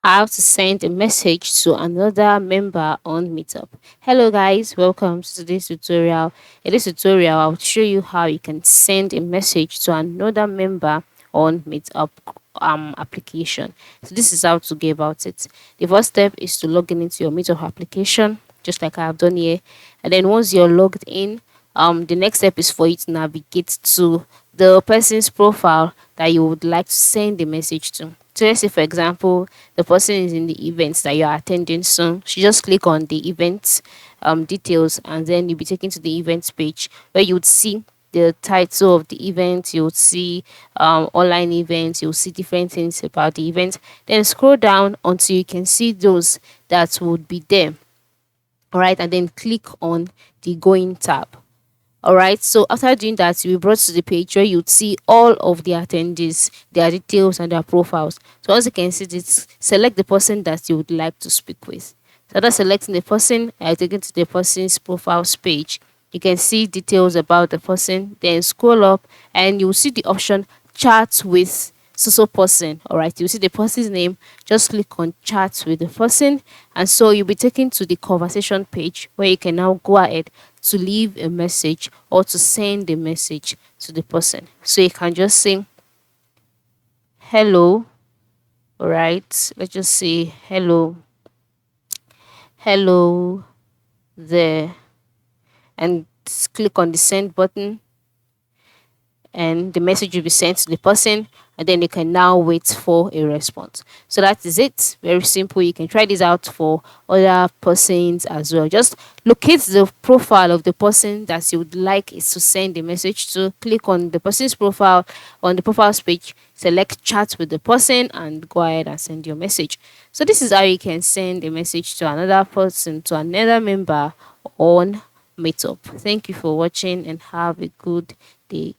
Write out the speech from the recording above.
How to send a message to another member on Meetup. Hello guys, welcome to today's tutorial. In this tutorial, I'll show you how you can send a message to another member on Meetup application. So this is how to go about it. The first step is to log in into your Meetup application, just like I have done here. And then once you're logged in, the next step is for you to navigate to the person's profile that you would like to send the message to. So let's say, for example, the person is in the events that you are attending soon. So you just click on the event details, and then you'll be taken to the events page where you would see the title of the event. You'll see online events. You'll see different things about the event. Then scroll down until you can see those that would be there. All right, and then click on the going tab. All right, so after doing that, you'll be brought to the page where you'd see all of the attendees, their details, and their profiles. So, as you can see, this select the person that you would like to speak with. So, after selecting the person, I take it to the person's profiles page. You can see details about the person, then scroll up, and you'll see the option chat with so person. All right, you see the person's name, just click on chat with the person, and so you'll be taken to the conversation page where you can now go ahead to leave a message or to send a message to the person. So you can just say hello. All right, let's just say hello there, and click on the send button, and the message will be sent to the person, and then you can now wait for a response. So that is it. Very simple. You can try this out for other persons as well. Just locate the profile of the person that you would like is to send the message to. Click on the person's profile on the profiles page, select chat with the person, and go ahead and send your message. So this is how you can send a message to another person, to another member on Meetup. Thank you for watching and have a good day.